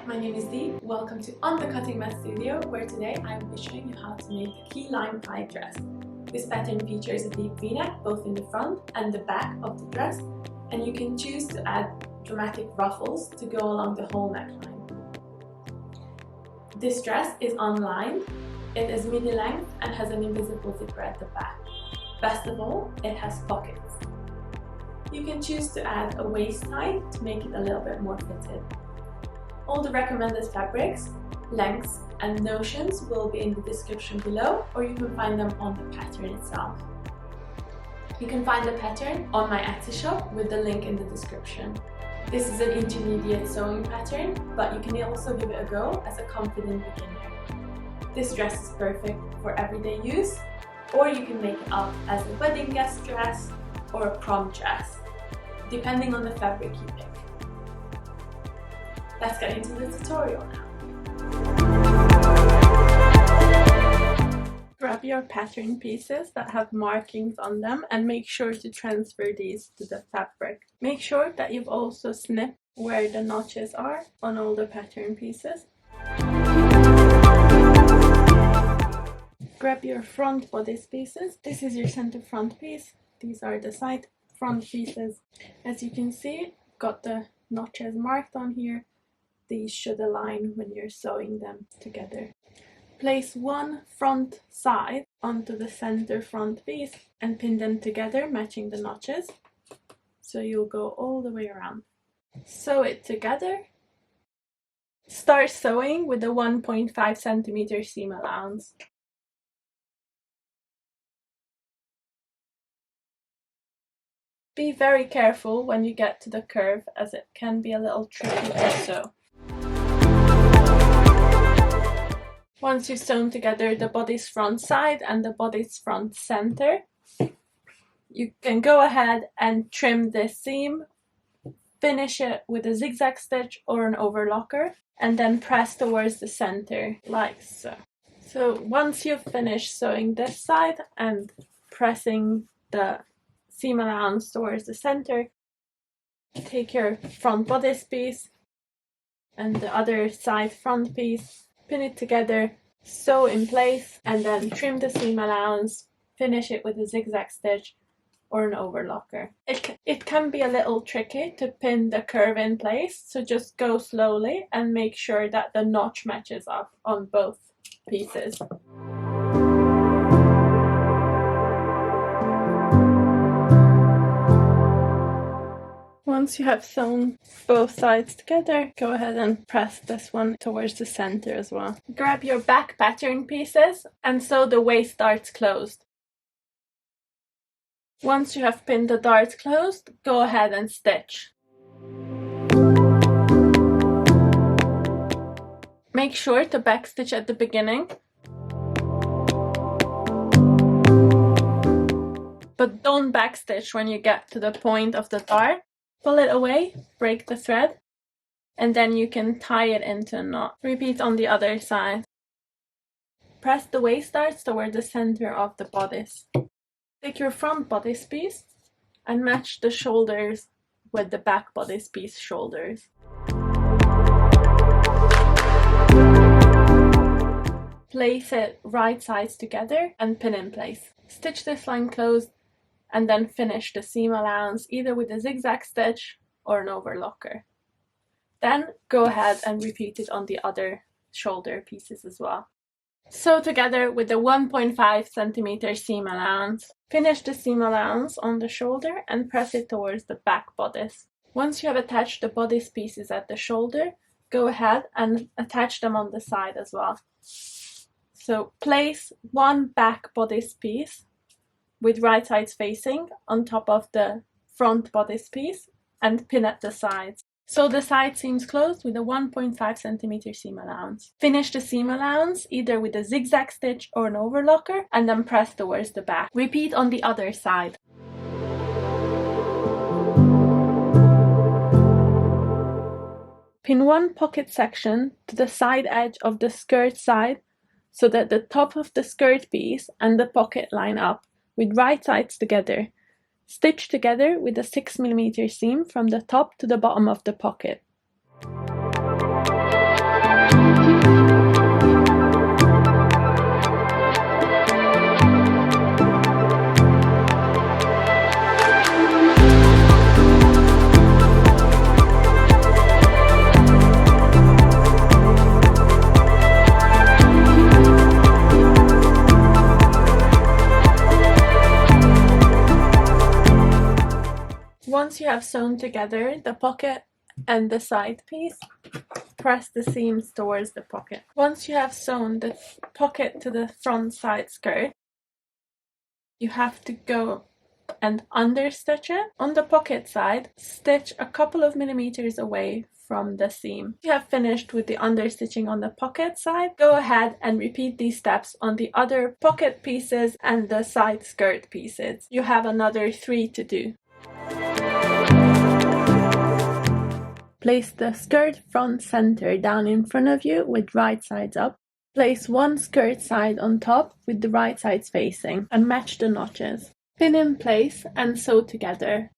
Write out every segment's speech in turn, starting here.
my name is Dee. Welcome to On the Cutting Mat Studio, where today I will be showing you how to make a key lime tie dress. This pattern features a deep V-neck both in the front and the back of the dress, and you can choose to add dramatic ruffles to go along the whole neckline. This dress is unlined, it is midi-length and has an invisible zipper at the back. Best of all, it has pockets. You can choose to add a waist tie to make it a little bit more fitted. All the recommended fabrics, lengths and notions will be in the description below, or you can find them on the pattern itself. You can find the pattern on my Etsy shop with the link in the description. This is an intermediate sewing pattern, but you can also give it a go as a confident beginner. This dress is perfect for everyday use, or you can make it up as a wedding guest dress or a prom dress, depending on the fabric you pick. Let's get into the tutorial now. Grab your pattern pieces that have markings on them and make sure to transfer these to the fabric. Make sure that you've also snipped where the notches are on all the pattern pieces. Grab your front bodice pieces. This is your center front piece. These are the side front pieces. As you can see, got the notches marked on here. These should align when you're sewing them together. Place one front side onto the center front piece and pin them together, matching the notches. So you'll go all the way around. Sew it together. Start sewing with a 1.5 centimeter seam allowance. Be very careful when you get to the curve, as it can be a little tricky to sew. Once you've sewn together the body's front side and the body's front center, you can go ahead and trim this seam, finish it with a zigzag stitch or an overlocker, and then press towards the center like so. So once you've finished sewing this side and pressing the seam allowance towards the center, take your front bodice piece and the other side front piece, pin it together, sew in place, and then trim the seam allowance, finish it with a zigzag stitch or an overlocker. It can be a little tricky to pin the curve in place, so just go slowly and make sure that the notch matches up on both pieces. Once you have sewn both sides together, go ahead and press this one towards the center as well. Grab your back pattern pieces and sew the waist darts closed. Once you have pinned the darts closed, go ahead and stitch. Make sure to backstitch at the beginning, but don't backstitch when you get to the point of the dart. Pull it away, break the thread, and then you can tie it into a knot. Repeat on the other side. Press the waist darts toward the center of the bodice. Take your front bodice piece and match the shoulders with the back bodice piece shoulders. Place it right sides together and pin in place. Stitch this line closed and then finish the seam allowance either with a zigzag stitch or an overlocker. Then go ahead and repeat it on the other shoulder pieces as well. Sew together with the 1.5 centimeter seam allowance. Finish the seam allowance on the shoulder and press it towards the back bodice. Once you have attached the bodice pieces at the shoulder, go ahead and attach them on the side as well. So place one back bodice piece with right sides facing on top of the front bodice piece and pin at the sides. Sew the side seams closed with a 1.5 centimeter seam allowance. Finish the seam allowance either with a zigzag stitch or an overlocker and then press towards the back. Repeat on the other side. Pin one pocket section to the side edge of the skirt side so that the top of the skirt piece and the pocket line up, with right sides together. Stitch together with a 6mm seam from the top to the bottom of the pocket. have sewn together the pocket and the side piece, press the seams towards the pocket. Once you have sewn the pocket to the front side skirt, you have to go and understitch it. On the pocket side, stitch a couple of millimeters away from the seam. If you have finished with the understitching on the pocket side, go ahead and repeat these steps on the other pocket pieces and the side skirt pieces. You have another 3 to do. Place the skirt front center down in front of you with right sides up. Place one skirt side on top with the right sides facing and match the notches. Pin in place and sew together.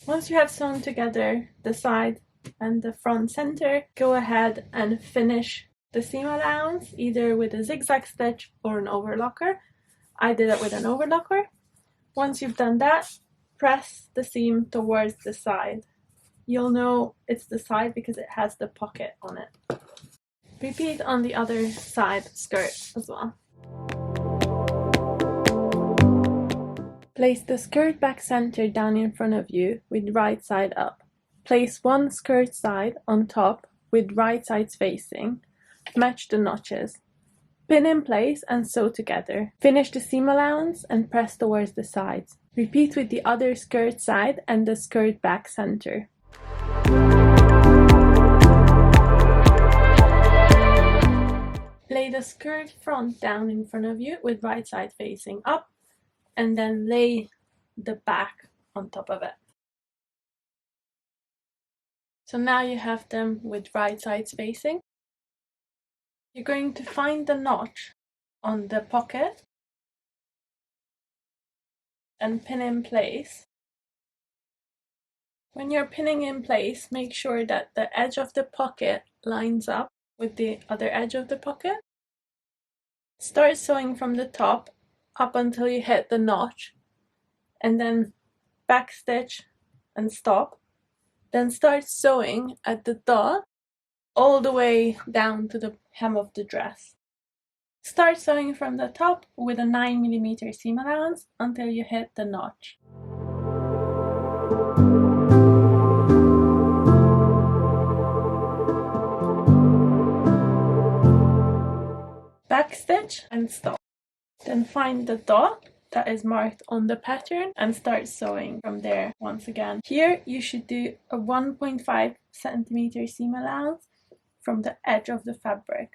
Once you have sewn together the side and the front center, go ahead and finish the seam allowance either with a zigzag stitch or an overlocker. I did it with an overlocker. Once you've done that, press the seam towards the side. You'll know it's the side because it has the pocket on it. Repeat on the other side skirt as well. Place the skirt back center down in front of you with right side up. Place one skirt side on top with right sides facing. Match the notches. Pin in place and sew together. Finish the seam allowance and press towards the sides. Repeat with the other skirt side and the skirt back center. Lay the skirt front down in front of you with right side facing up, and then lay the back on top of it. So now you have them with right sides facing. You're going to find the notch on the pocket and pin in place. When you're pinning in place, make sure that the edge of the pocket lines up with the other edge of the pocket. Start sewing from the top up until you hit the notch, and then backstitch and stop. Then start sewing at the dot all the way down to the hem of the dress. Start sewing from the top with a 9mm seam allowance until you hit the notch. Backstitch and stop. Then find the dot that is marked on the pattern and start sewing from there once again. Here you should do a 1.5 centimeter seam allowance from the edge of the fabric.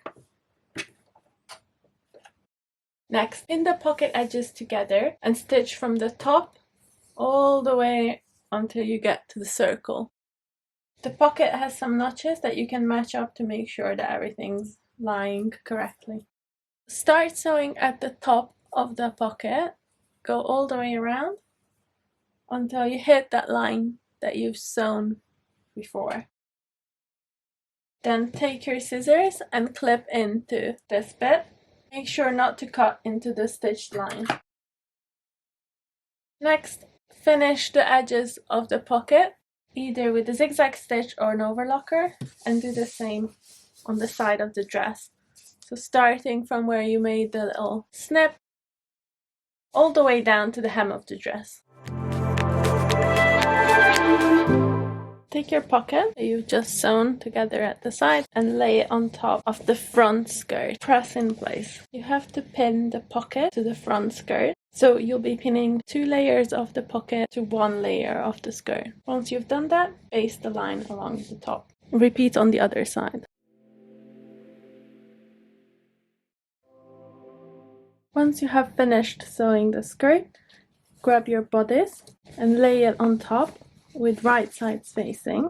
Next, pin the pocket edges together and stitch from the top all the way until you get to the circle. The pocket has some notches that you can match up to make sure that everything's lying correctly. Start sewing at the top of the pocket, go all the way around until you hit that line that you've sewn before. Then take your scissors and clip into this bit. Make sure not to cut into the stitched line. Next, finish the edges of the pocket either with a zigzag stitch or an overlocker, and do the same on the side of the dress. So starting from where you made the little snip all the way down to the hem of the dress. Take your pocket that you've just sewn together at the side and lay it on top of the front skirt. Press in place. You have to pin the pocket to the front skirt. So you'll be pinning 2 layers of the pocket to 1 layer of the skirt. Once you've done that, baste the line along the top. Repeat on the other side. Once you have finished sewing the skirt, grab your bodice and lay it on top with right sides facing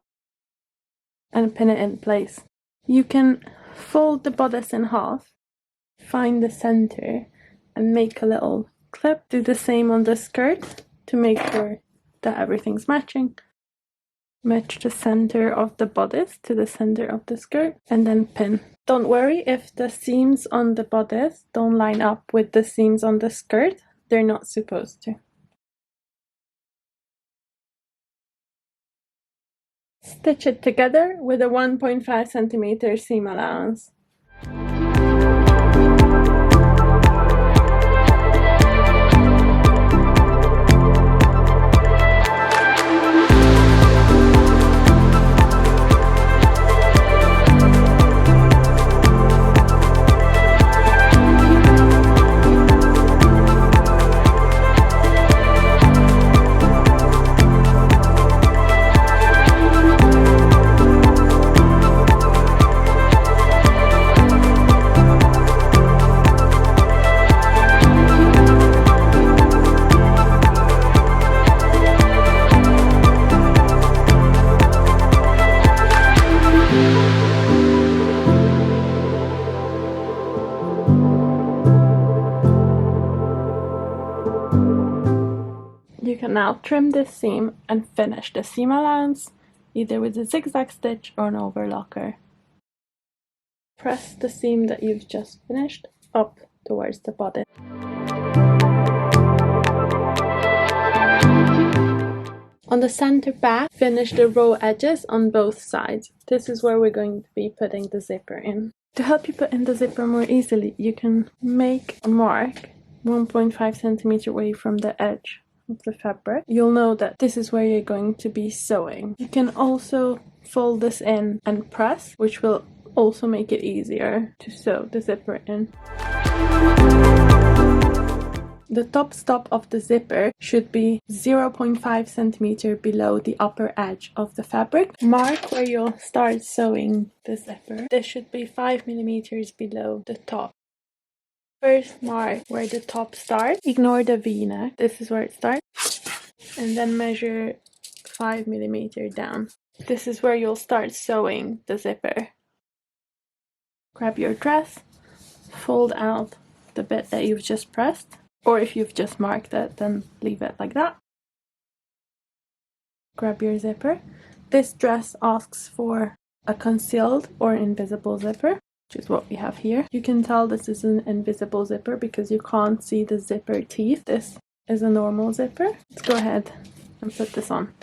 and pin it in place. You can fold the bodice in half, find the center and make a little clip. Do the same on the skirt to make sure that everything's matching. Match the center of the bodice to the center of the skirt and then pin. Don't worry if the seams on the bodice don't line up with the seams on the skirt. They're not supposed to. Stitch it together with a 1.5 centimeter seam allowance. can now trim this seam and finish the seam allowance either with a zigzag stitch or an overlocker. Press the seam that you've just finished up towards the bodice. On the center back, finish the row edges on both sides. This is where we're going to be putting the zipper in. To help you put in the zipper more easily, you can make a mark 1.5 centimeter away from the edge of the fabric. You'll know that this is where you're going to be sewing. You can also fold this in and press, which will also make it easier to sew the zipper in. The top stop of the zipper should be 0.5 centimeter below the upper edge of the fabric. Mark where you'll start sewing the zipper. This should be 5 millimeters below the top. First mark where the top starts. Ignore the V-neck. This is where it starts. And then measure 5 millimeters down. This is where you'll start sewing the zipper. Grab your dress, fold out the bit that you've just pressed. Or if you've just marked it, then leave it like that. Grab your zipper. This dress asks for a concealed or invisible zipper, which is what we have here. You can tell this is an invisible zipper because you can't see the zipper teeth. This is a normal zipper. Let's go ahead and put this on.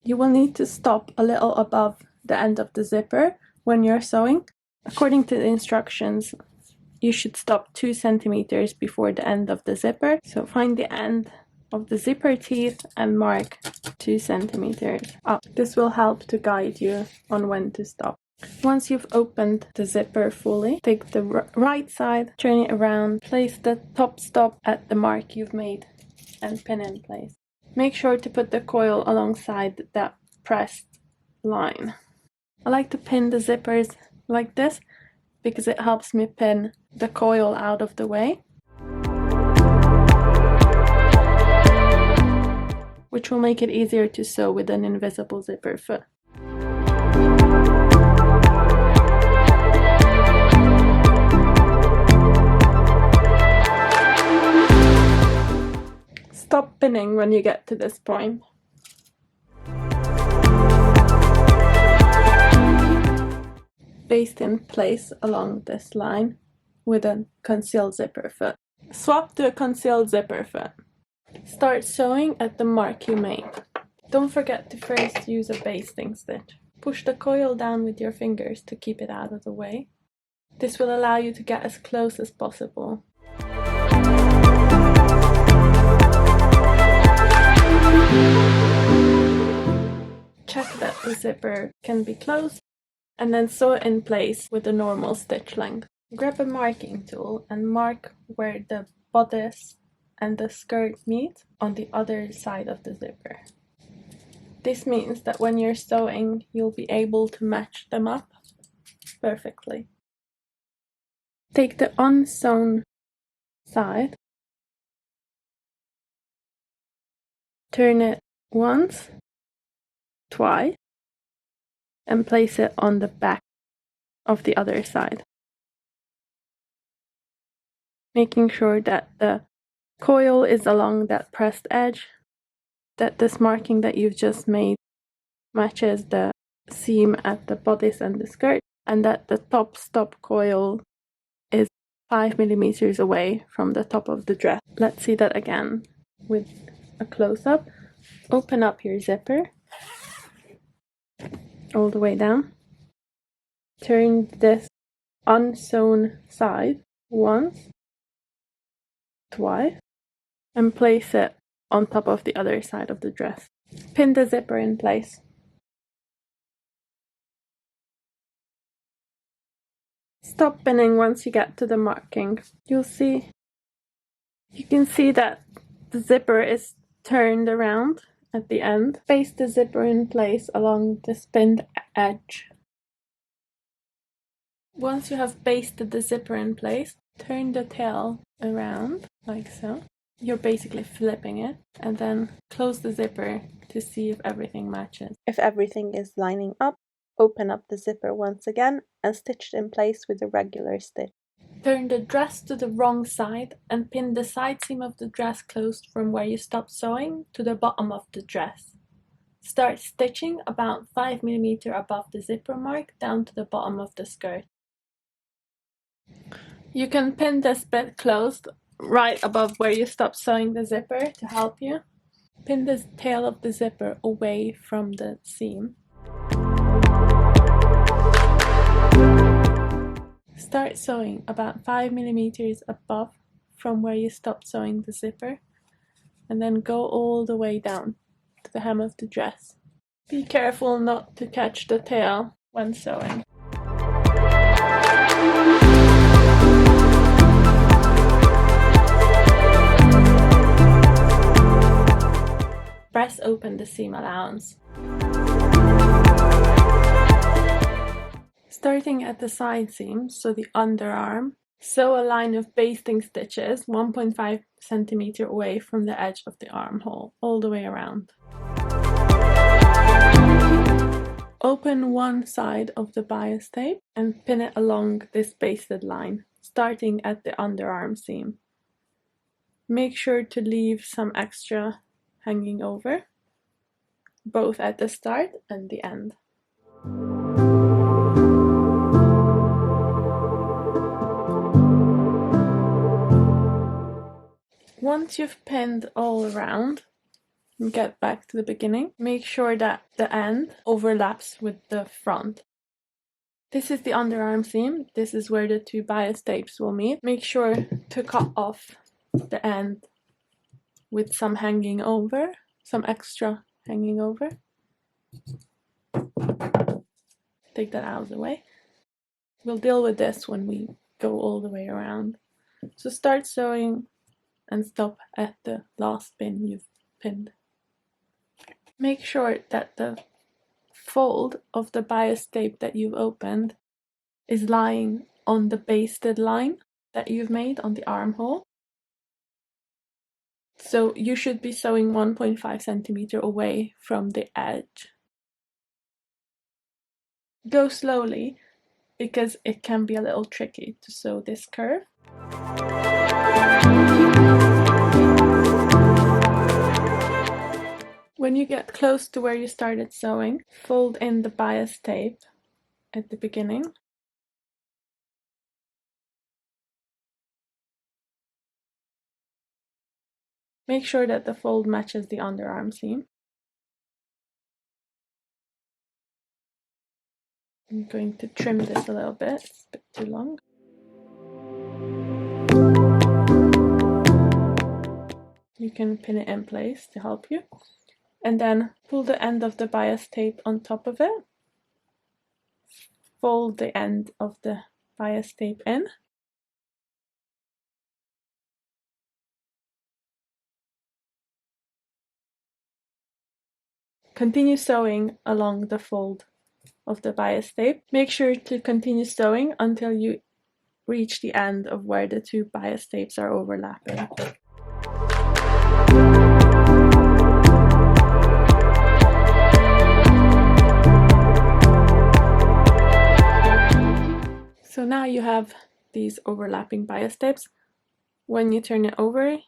You will need to stop a little above the end of the zipper when you're sewing. According to the instructions, you should stop 2 centimeters before the end of the zipper. So find the end of the zipper teeth and mark 2 centimeters up. This will help to guide you on when to stop. Once you've opened the zipper fully, take the right side, turn it around, place the top stop at the mark you've made and pin in place. Make sure to put the coil alongside that pressed line. I like to pin the zippers like this because it helps me pin the coil out of the way, which will make it easier to sew with an invisible zipper foot. Stop pinning when you get to this point. Baste in place along this line with a concealed zipper foot. Swap to a concealed zipper foot. Start sewing at the mark you made. Don't forget to first use a basting stitch. Push the coil down with your fingers to keep it out of the way. This will allow you to get as close as possible. Check that the zipper can be closed and then sew it in place with a normal stitch length. Grab a marking tool and mark where the bodice and the skirt meet on the other side of the zipper. This means that when you're sewing, you'll be able to match them up perfectly. Take the unsewn side, turn it once, twice, and place it on the back of the other side, making sure that the coil is along that pressed edge, that this marking that you've just made matches the seam at the bodice and the skirt, and that the top stop coil is 5 millimeters away from the top of the dress. Let's see that again with a close-up. Open up your zipper all the way down. Turn this unsewn side once, twice, and place it on top of the other side of the dress. Pin the zipper in place. Stop pinning once you get to the marking. You can see that the zipper is turned around at the end. Baste the zipper in place along the pinned edge. Once you have basted the zipper in place, turn the tail around like so. You're basically flipping it, and then close the zipper to see if everything matches. If everything is lining up, open up the zipper once again and stitch it in place with a regular stitch. Turn the dress to the wrong side and pin the side seam of the dress closed from where you stopped sewing to the bottom of the dress. Start stitching about 5 mm above the zipper mark down to the bottom of the skirt. You can pin this bit closed right above where you stopped sewing the zipper to help you. Pin the tail of the zipper away from the seam. Start sewing about 5 mm above from where you stopped sewing the zipper, and then go all the way down to the hem of the dress. Be careful not to catch the tail when sewing. Press open the seam allowance. Starting at the side seam, so the underarm, sew a line of basting stitches 1.5 cm away from the edge of the armhole, all the way around. Open one side of the bias tape and pin it along this basted line, starting at the underarm seam. Make sure to leave some extra hanging over, both at the start and the end. Once you've pinned all around, and get back to the beginning, make sure that the end overlaps with the front. This is the underarm seam. This is where the two bias tapes will meet. Make sure to cut off the end with some hanging over, some extra hanging over. Take that out of the way. We'll deal with this when we go all the way around. So start sewing and stop at the last pin you've pinned. Make sure that the fold of the bias tape that you've opened is lying on the basted line that you've made on the armhole. So you should be sewing 1.5 cm away from the edge. Go slowly because it can be a little tricky to sew this curve. When you get close to where you started sewing, fold in the bias tape at the beginning. Make sure that the fold matches the underarm seam. I'm going to trim this a little bit, it's a bit too long. You can pin it in place to help you. And then pull the end of the bias tape on top of it. Fold the end of the bias tape in. Continue sewing along the fold of the bias tape. Make sure to continue sewing until you reach the end of where the two bias tapes are overlapping. So now you have these overlapping bias tapes. When you turn it over,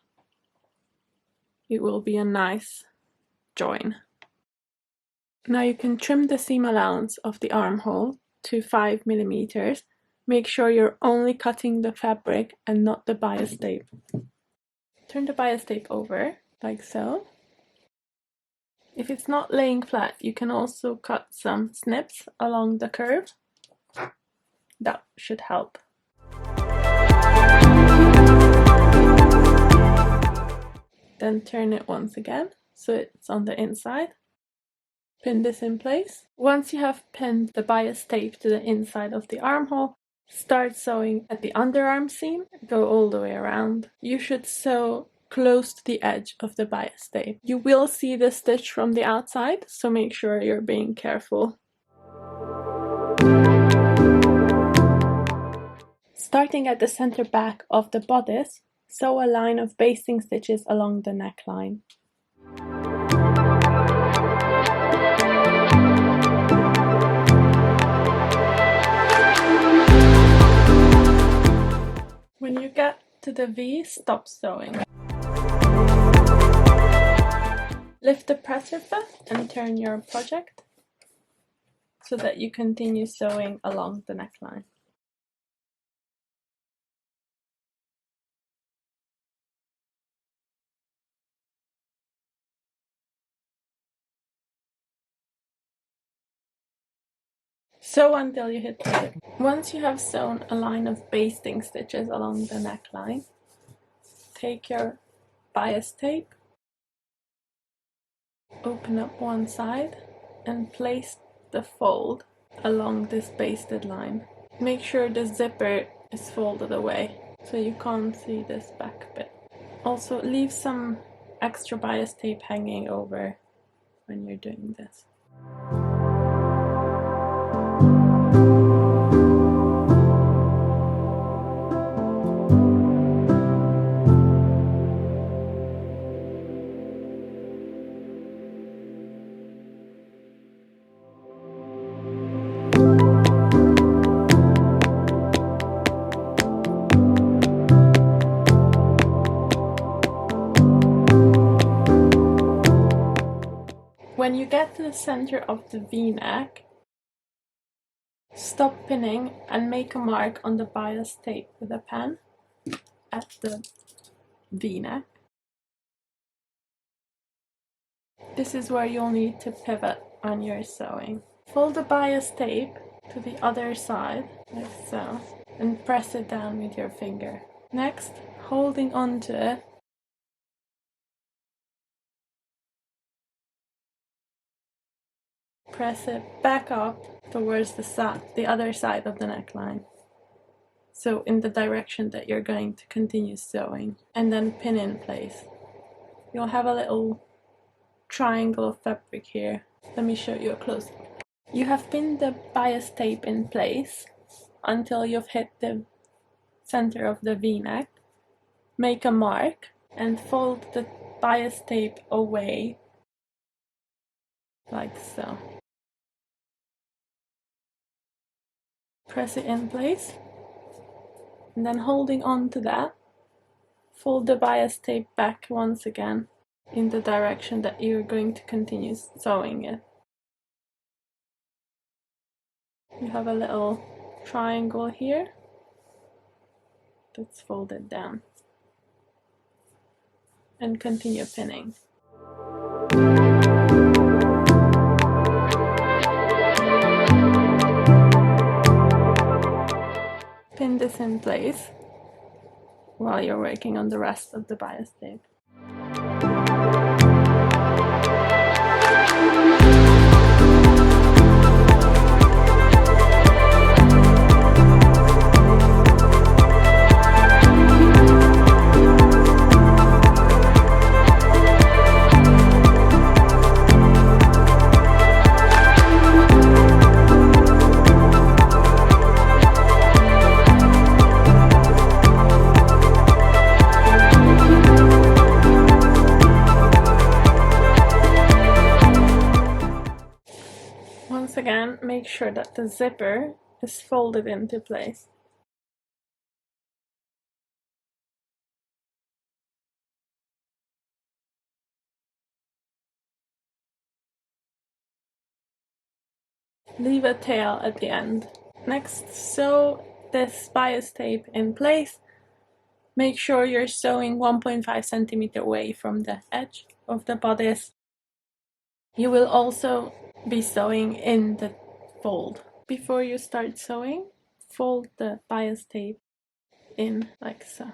it will be a nice join. Now you can trim the seam allowance of the armhole to 5 mm. Make sure you're only cutting the fabric and not the bias tape. Turn the bias tape over, like so. If it's not laying flat, you can also cut some snips along the curve. That should help. Then turn it once again, so it's on the inside. Pin this in place. Once you have pinned the bias tape to the inside of the armhole, start sewing at the underarm seam. Go all the way around. You should sew close to the edge of the bias tape. You will see the stitch from the outside, so make sure you're being careful. Starting at the center back of the bodice, sew a line of basting stitches along the neckline. you get to the V, stop sewing. Lift the presser foot and turn your project so that you continue sewing along the neckline. Sew until you hit the zip. Once you have sewn a line of basting stitches along the neckline, take your bias tape, open up one side and place the fold along this basted line. Make sure the zipper is folded away so you can't see this back bit. Also leave some extra bias tape hanging over when you're doing this. When you get to the center of the V-neck, stop pinning and make a mark on the bias tape with a pen at the V-neck. This is where you'll need to pivot when you're sewing. Fold the bias tape to the other side, like so, and press it down with your finger. Next, holding onto it, press it back up towards the other side of the neckline. So in the direction that you're going to continue sewing, and then pin in place. You'll have a little triangle of fabric here. Let me show you a close-up. You have pinned the bias tape in place until you've hit the center of the V-neck. Make a mark and fold the bias tape away like so. Press it in place and then holding on to that, fold the bias tape back once again in the direction that you're going to continue sewing it. You have a little triangle here that's folded down, and continue pinning. Pin this in place while you're working on the rest of the bias tape. Once again, make sure that the zipper is folded into place. Leave a tail at the end. Next, sew this bias tape in place. Make sure you're sewing 1.5 centimeter away from the edge of the bodice. You will also be sewing in the fold. Before you start sewing, fold the bias tape in like so.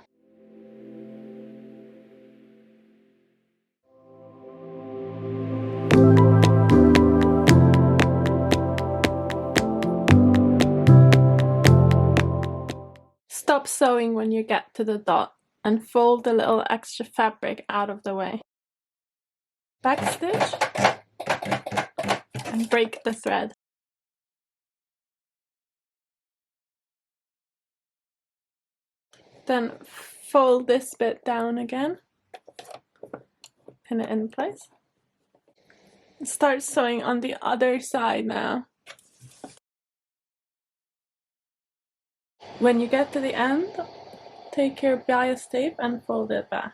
Stop sewing when you get to the dot and fold the little extra fabric out of the way. Backstitch and break the thread. Then fold this bit down again, pin it in place. Start sewing on the other side now. When you get to the end, take your bias tape and fold it back.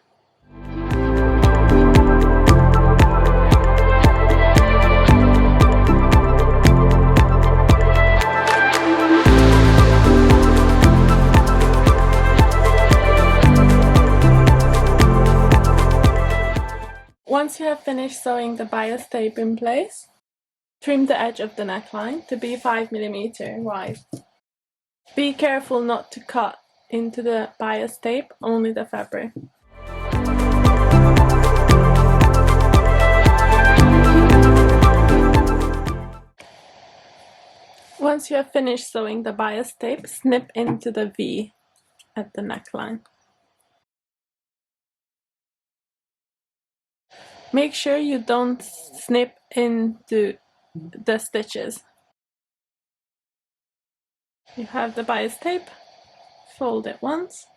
Once you have finished sewing the bias tape in place, trim the edge of the neckline to be 5 mm wide. Be careful not to cut into the bias tape, only the fabric. Once you have finished sewing the bias tape, snip into the V at the neckline. Make sure you don't snip into the stitches. You have the bias tape, fold it once,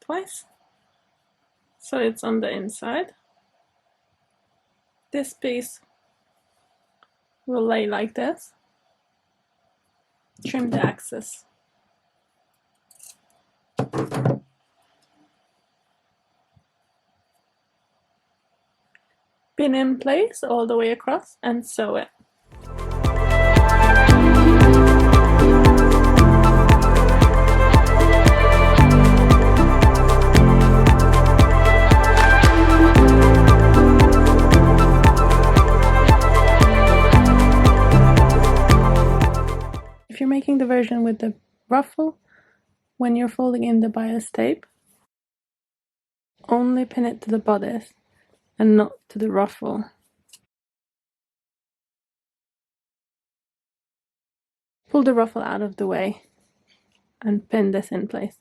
twice, so it's on the inside. This piece will lay like this. Trim the excess. Pin in place all the way across and sew it. If you're making the version with the ruffle, when you're folding in the bias tape, only pin it to the bodice and not to the ruffle. Pull the ruffle out of the way and pin this in place.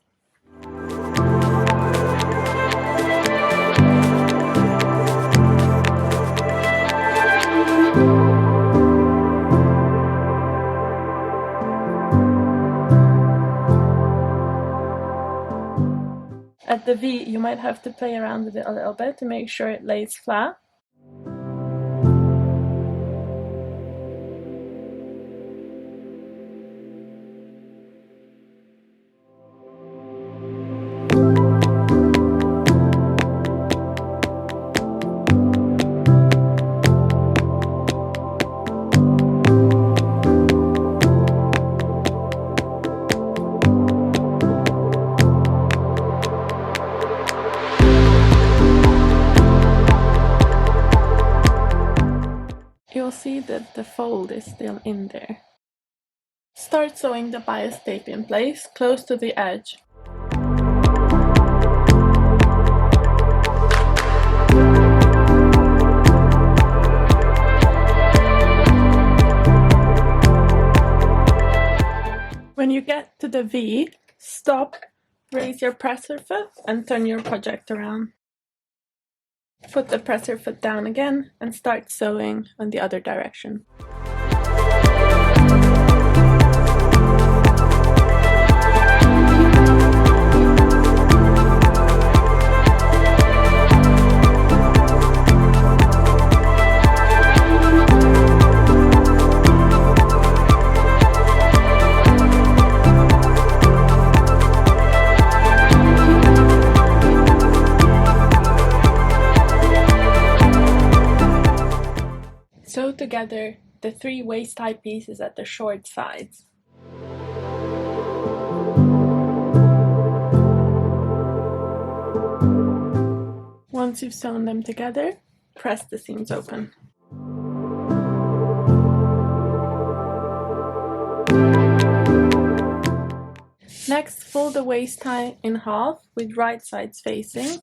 At the V, you might have to play around with it a little bit to make sure it lays flat. You'll see that the fold is still in there. Start sewing the bias tape in place, close to the edge. When you get to the V, stop, raise your presser foot and turn your project around. Put the presser foot down again and start sewing on the other direction. Sew together the 3 waist-high pieces at the short sides. Once you've sewn them together, press the seams open. Next, fold the waist-high in half with right sides facing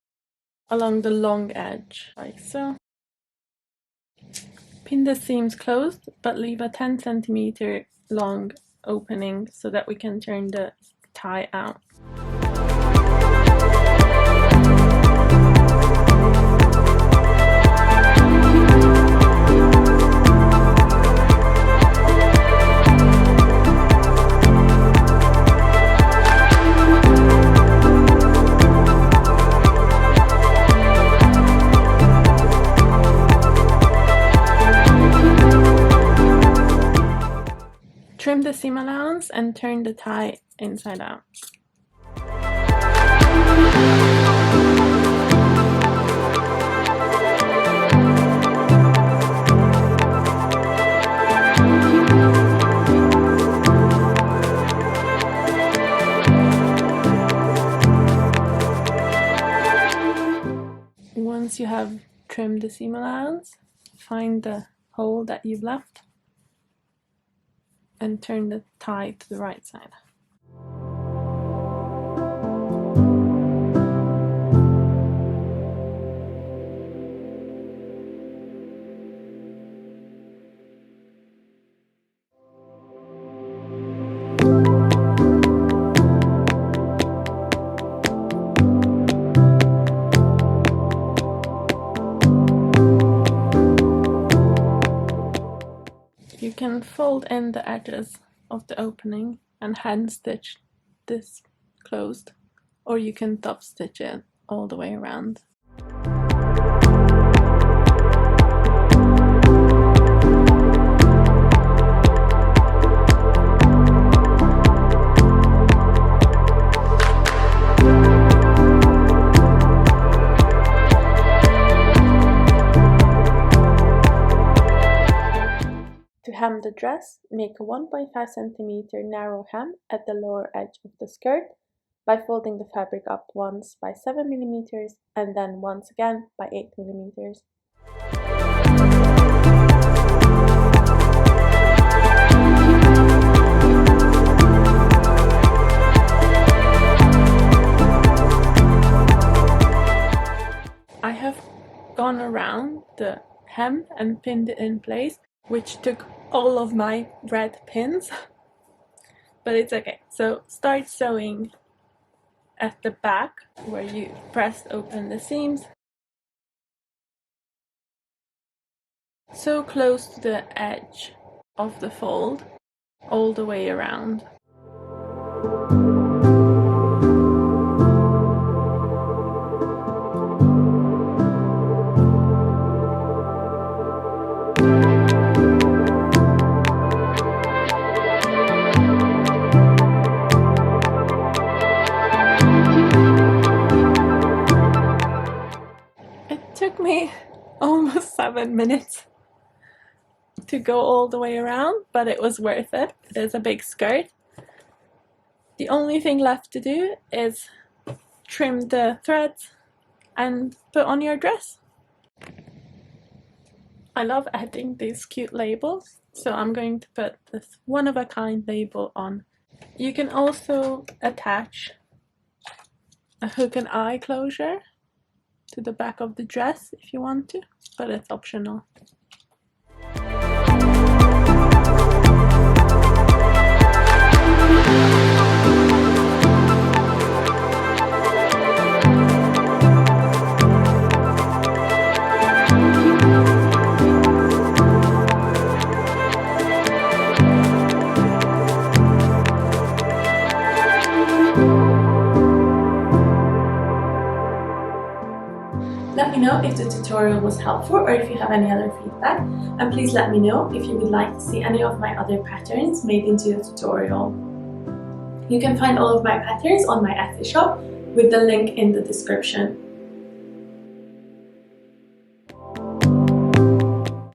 along the long edge, like so. Pin the seams closed, but leave a 10 cm long opening so that we can turn the tie out. Trim the seam allowance and turn the tie inside out. Once you have trimmed the seam allowance, find the hole that you've left and turn the tie to the right side. You can fold in the edges of the opening and hand stitch this closed, or you can top stitch it all the way around. To hem the dress, make a 1.5 cm narrow hem at the lower edge of the skirt by folding the fabric up once by 7 mm and then once again by 8 mm. I have gone around the hem and pinned it in place, which took all of my red pins, but it's okay. So start sewing at the back where you pressed open the seams. Sew close to the edge of the fold all the way around. Took me almost 7 minutes to go all the way around, but it was worth it. It is a big skirt. The only thing left to do is trim the threads and put on your dress. I love adding these cute labels, so I'm going to put this one-of-a-kind label on. You can also attach a hook and eye closure to the back of the dress if you want to, but it's optional. Let me know if the tutorial was helpful or if you have any other feedback, and please let me know if you would like to see any of my other patterns made into a tutorial. You can find all of my patterns on my Etsy shop with the link in the description.